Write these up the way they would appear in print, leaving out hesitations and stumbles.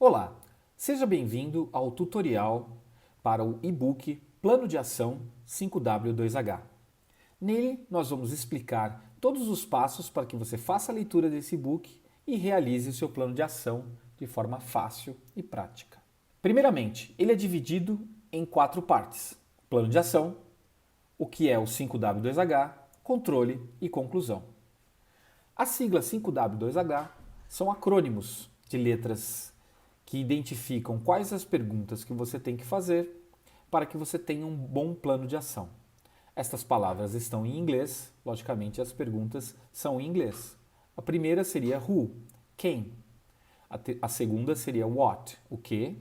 Olá, seja bem-vindo ao tutorial para o e-book Plano de Ação 5W2H. Nele, nós vamos explicar todos os passos para que você faça a leitura desse e-book e realize o seu plano de ação de forma fácil e prática. Primeiramente, ele é dividido em 4 partes: plano de ação, o que é o 5W2H, controle e conclusão. As siglas 5W2H são acrônimos de letras que identificam quais as perguntas que você tem que fazer para que você tenha um bom plano de ação. Estas palavras estão em inglês, logicamente as perguntas são em inglês. A primeira seria who, quem. A segunda seria what, o que.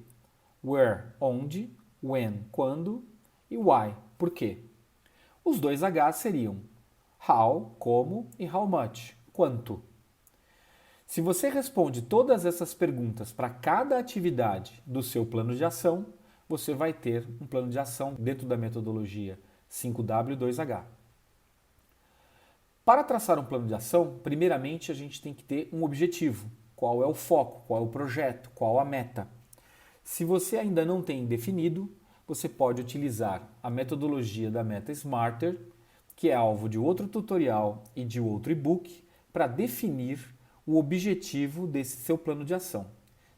Where, onde. When, quando. E why, por quê. Os dois H seriam how, como, e how much, quanto. Se você responde todas essas perguntas para cada atividade do seu plano de ação, você vai ter um plano de ação dentro da metodologia 5W2H. Para traçar um plano de ação, primeiramente a gente tem que ter um objetivo. Qual é o foco, qual é o projeto, qual a meta. Se você ainda não tem definido, você pode utilizar a metodologia da Meta Smarter, que é alvo de outro tutorial e de outro e-book, para definir o objetivo desse seu plano de ação.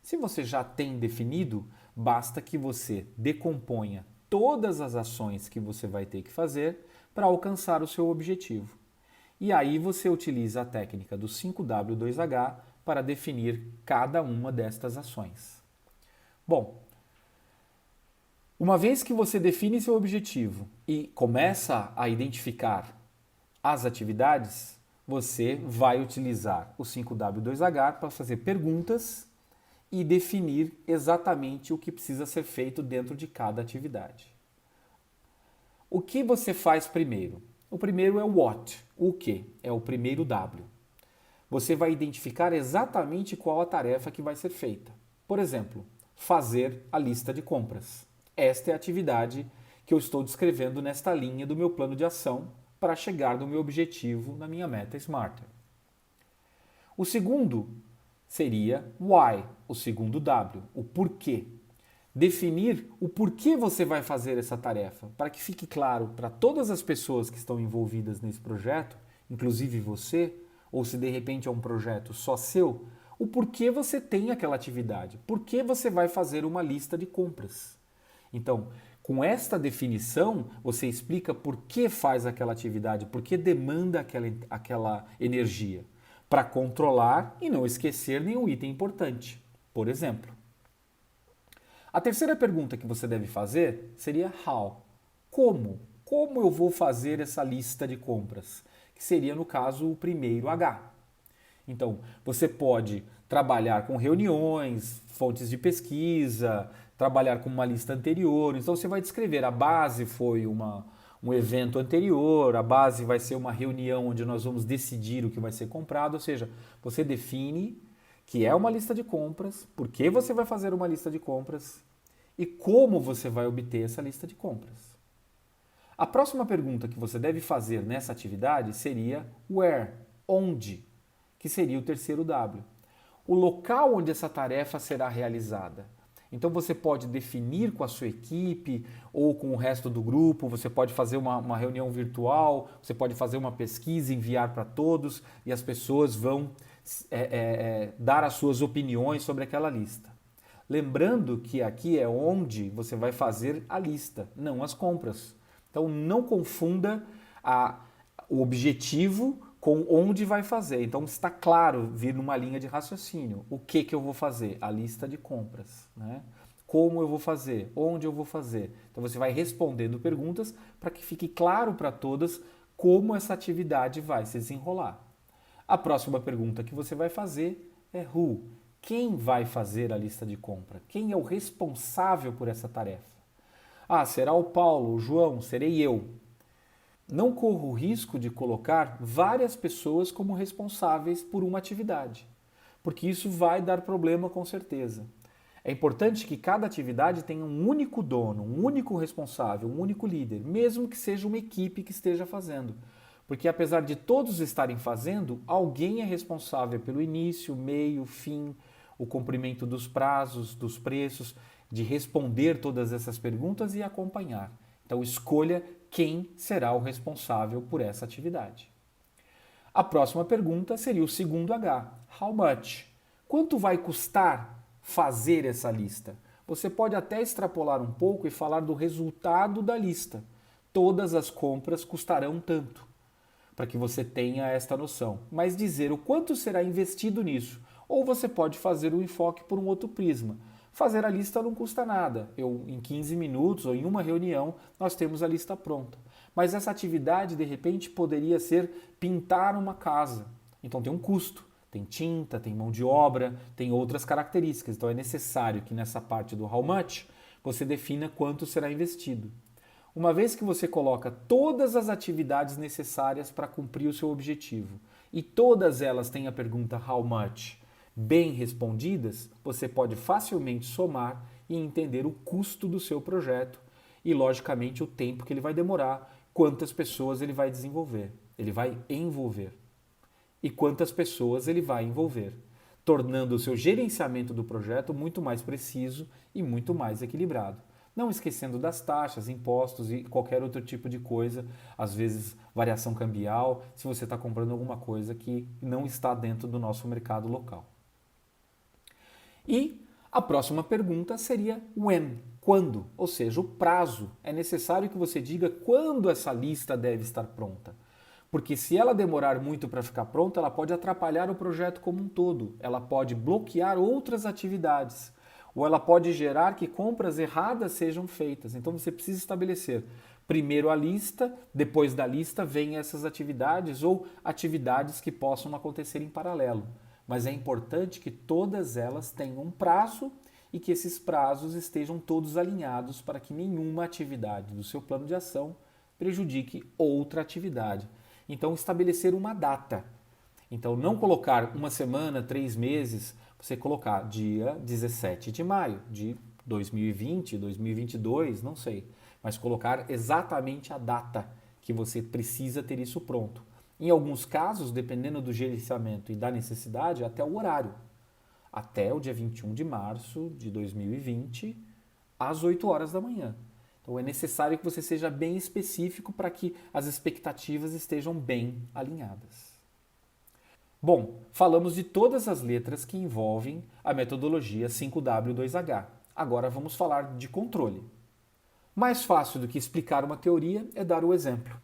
Se você já tem definido, basta que você decomponha todas as ações que você vai ter que fazer para alcançar o seu objetivo. E aí você utiliza a técnica do 5W2H para definir cada uma destas ações. Bom, uma vez que você define seu objetivo e começa a identificar as atividades, você vai utilizar o 5W2H para fazer perguntas e definir exatamente o que precisa ser feito dentro de cada atividade. O que você faz primeiro? O primeiro é o what, o que, é o primeiro W. Você vai identificar exatamente qual a tarefa que vai ser feita. Por exemplo, fazer a lista de compras. Esta é a atividade que eu estou descrevendo nesta linha do meu plano de ação para chegar no meu objetivo na minha meta Smarter. O segundo seria why, o segundo W, o porquê. Definir o porquê você vai fazer essa tarefa, para que fique claro para todas as pessoas que estão envolvidas nesse projeto, inclusive você, ou se de repente é um projeto só seu, o porquê você tem aquela atividade, por que você vai fazer uma lista de compras. Então, com esta definição, você explica por que faz aquela atividade, por que demanda aquela energia, para controlar e não esquecer nenhum item importante. Por exemplo, a terceira pergunta que você deve fazer seria how. Como? Como eu vou fazer essa lista de compras? Que seria, no caso, o primeiro H. Então, você pode trabalhar com reuniões, fontes de pesquisa, trabalhar com uma lista anterior. Então, você vai descrever, a base foi um evento anterior, a base vai ser uma reunião onde nós vamos decidir o que vai ser comprado. Ou seja, você define que é uma lista de compras, por que você vai fazer uma lista de compras e como você vai obter essa lista de compras. A próxima pergunta que você deve fazer nessa atividade seria where, onde, que seria o terceiro W. O local onde essa tarefa será realizada. Então você pode definir com a sua equipe ou com o resto do grupo, você pode fazer uma reunião virtual, você pode fazer uma pesquisa, enviar para todos e as pessoas vão dar as suas opiniões sobre aquela lista. Lembrando que aqui é onde você vai fazer a lista, não as compras. Então não confunda o objetivo com onde vai fazer. Então está claro vir numa linha de raciocínio. O que eu vou fazer? A lista de compras. Né? Como eu vou fazer? Onde eu vou fazer? Então você vai respondendo perguntas para que fique claro para todas como essa atividade vai se desenrolar. A próxima pergunta que você vai fazer é who? Quem vai fazer a lista de compra? Quem é o responsável por essa tarefa? Ah, será o Paulo, o João, serei eu. Não corra o risco de colocar várias pessoas como responsáveis por uma atividade, porque isso vai dar problema com certeza. É importante que cada atividade tenha um único dono, um único responsável, um único líder, mesmo que seja uma equipe que esteja fazendo. Porque apesar de todos estarem fazendo, alguém é responsável pelo início, meio, fim, o cumprimento dos prazos, dos preços, de responder todas essas perguntas e acompanhar. Então escolha quem será o responsável por essa atividade. A próxima pergunta seria o segundo H. How much? Quanto vai custar fazer essa lista? Você pode até extrapolar um pouco e falar do resultado da lista. Todas as compras custarão tanto, para que você tenha esta noção. Mas dizer o quanto será investido nisso. Ou você pode fazer o enfoque por um outro prisma. Fazer a lista não custa nada. Em 15 minutos ou em uma reunião, nós temos a lista pronta. Mas essa atividade, de repente, poderia ser pintar uma casa. Então tem um custo. Tem tinta, tem mão de obra, tem outras características. Então é necessário que nessa parte do how much você defina quanto será investido. Uma vez que você coloca todas as atividades necessárias para cumprir o seu objetivo e todas elas têm a pergunta how much bem respondidas, você pode facilmente somar e entender o custo do seu projeto e, logicamente, o tempo que ele vai demorar, quantas pessoas ele vai desenvolver, ele vai envolver e quantas pessoas ele vai envolver, tornando o seu gerenciamento do projeto muito mais preciso e muito mais equilibrado. Não esquecendo das taxas, impostos e qualquer outro tipo de coisa, às vezes variação cambial, se você está comprando alguma coisa que não está dentro do nosso mercado local. E a próxima pergunta seria when, quando, ou seja, o prazo. É necessário que você diga quando essa lista deve estar pronta. Porque se ela demorar muito para ficar pronta, ela pode atrapalhar o projeto como um todo. Ela pode bloquear outras atividades. Ou ela pode gerar que compras erradas sejam feitas. Então você precisa estabelecer primeiro a lista, depois da lista vem essas atividades ou atividades que possam acontecer em paralelo. Mas é importante que todas elas tenham um prazo e que esses prazos estejam todos alinhados para que nenhuma atividade do seu plano de ação prejudique outra atividade. Então, estabelecer uma data. Então, não colocar uma semana, 3 meses, você colocar dia 17 de maio de 2020, 2022, não sei. Mas colocar exatamente a data que você precisa ter isso pronto. Em alguns casos, dependendo do gerenciamento e da necessidade, até o horário. Até o dia 21 de março de 2020, às 8 horas da manhã. Então é necessário que você seja bem específico para que as expectativas estejam bem alinhadas. Bom, falamos de todas as letras que envolvem a metodologia 5W2H. Agora vamos falar de controle. Mais fácil do que explicar uma teoria é dar o exemplo.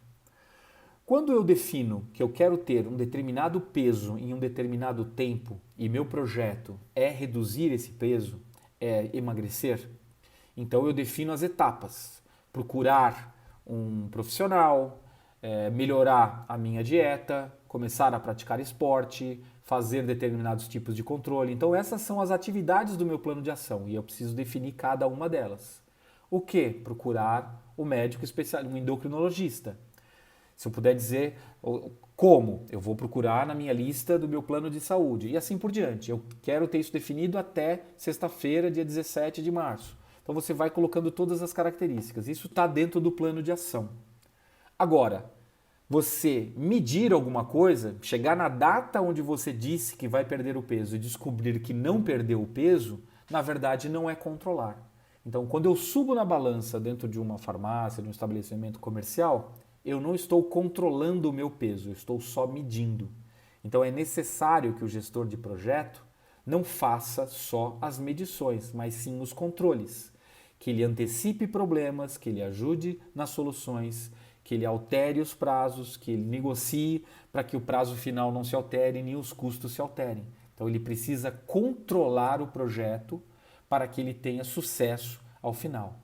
Quando eu defino que eu quero ter um determinado peso em um determinado tempo e meu projeto é reduzir esse peso, é emagrecer, então eu defino as etapas. Procurar um profissional, melhorar a minha dieta, começar a praticar esporte, fazer determinados tipos de controle. Então essas são as atividades do meu plano de ação e eu preciso definir cada uma delas. O que? Procurar o médico especialista, um endocrinologista. Se eu puder dizer como, eu vou procurar na minha lista do meu plano de saúde e assim por diante. Eu quero ter isso definido até sexta-feira, dia 17 de março. Então você vai colocando todas as características. Isso está dentro do plano de ação. Agora, você medir alguma coisa, chegar na data onde você disse que vai perder o peso e descobrir que não perdeu o peso, na verdade não é controlar. Então, quando eu subo na balança dentro de uma farmácia, de um estabelecimento comercial, eu não estou controlando o meu peso, eu estou só medindo. Então é necessário que o gestor de projeto não faça só as medições, mas sim os controles. Que ele antecipe problemas, que ele ajude nas soluções, que ele altere os prazos, que ele negocie para que o prazo final não se altere nem os custos se alterem. Então ele precisa controlar o projeto para que ele tenha sucesso ao final.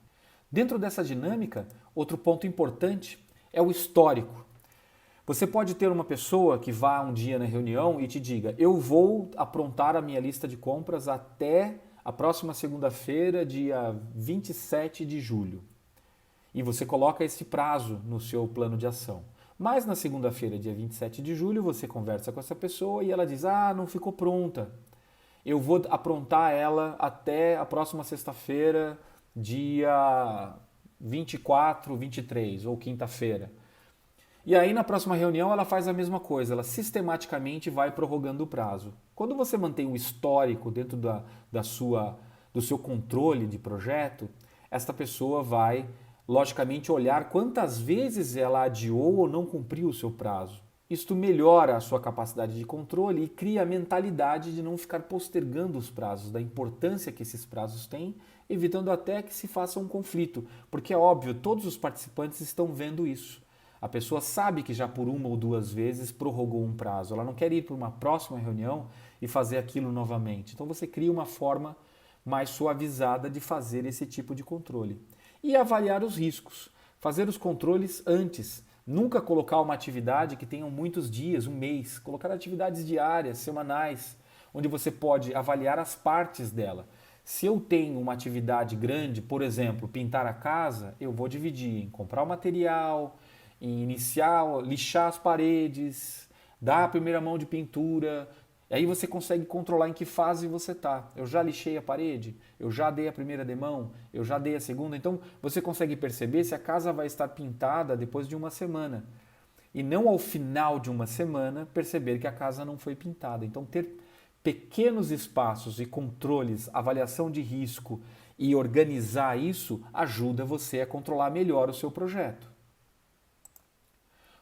Dentro dessa dinâmica, outro ponto importante é o histórico. Você pode ter uma pessoa que vá um dia na reunião e te diga: eu vou aprontar a minha lista de compras até a próxima segunda-feira, dia 27 de julho. E você coloca esse prazo no seu plano de ação. Mas na segunda-feira, dia 27 de julho, você conversa com essa pessoa e ela diz: não ficou pronta. Eu vou aprontar ela até a próxima sexta-feira, dia 24, 23 ou quinta-feira. E aí na próxima reunião ela faz a mesma coisa, ela sistematicamente vai prorrogando o prazo. Quando você mantém o histórico dentro do seu controle de projeto, esta pessoa vai, logicamente, olhar quantas vezes ela adiou ou não cumpriu o seu prazo. Isto melhora a sua capacidade de controle e cria a mentalidade de não ficar postergando os prazos, da importância que esses prazos têm, evitando até que se faça um conflito, porque é óbvio, todos os participantes estão vendo isso. A pessoa sabe que já por uma ou duas vezes prorrogou um prazo, ela não quer ir para uma próxima reunião e fazer aquilo novamente. Então você cria uma forma mais suavizada de fazer esse tipo de controle. E avaliar os riscos, fazer os controles antes. Nunca colocar uma atividade que tenha muitos dias, um mês. Colocar atividades diárias, semanais, onde você pode avaliar as partes dela. Se eu tenho uma atividade grande, por exemplo, pintar a casa, eu vou dividir em comprar o material, em iniciar, lixar as paredes, dar a primeira mão de pintura. E aí você consegue controlar em que fase você está. Eu já lixei a parede, eu já dei a primeira demão, eu já dei a segunda. Então você consegue perceber se a casa vai estar pintada depois de uma semana. E não ao final de uma semana perceber que a casa não foi pintada. Então ter pequenos espaços e controles, avaliação de risco e organizar isso ajuda você a controlar melhor o seu projeto.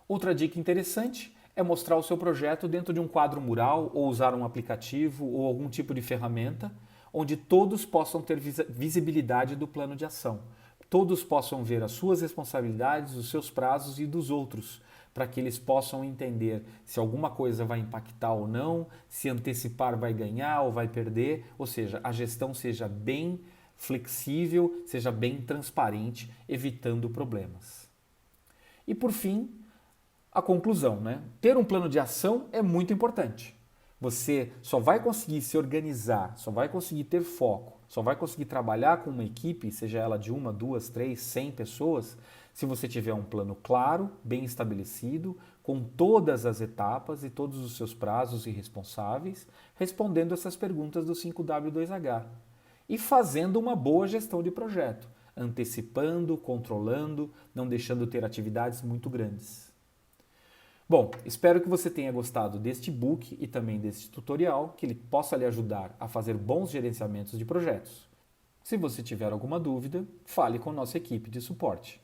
Outra dica interessante é mostrar o seu projeto dentro de um quadro mural ou usar um aplicativo ou algum tipo de ferramenta onde todos possam ter visibilidade do plano de ação. Todos possam ver as suas responsabilidades, os seus prazos e dos outros, para que eles possam entender se alguma coisa vai impactar ou não, se antecipar vai ganhar ou vai perder, ou seja, a gestão seja bem flexível, seja bem transparente, evitando problemas. E por fim, a conclusão, né? Ter um plano de ação é muito importante. Você só vai conseguir se organizar, só vai conseguir ter foco, só vai conseguir trabalhar com uma equipe, seja ela de 1, 2, 3, 100 pessoas, se você tiver um plano claro, bem estabelecido, com todas as etapas e todos os seus prazos e responsáveis, respondendo essas perguntas do 5W2H. E fazendo uma boa gestão de projeto, antecipando, controlando, não deixando ter atividades muito grandes. Bom, espero que você tenha gostado deste book e também deste tutorial, que ele possa lhe ajudar a fazer bons gerenciamentos de projetos. Se você tiver alguma dúvida, fale com nossa equipe de suporte.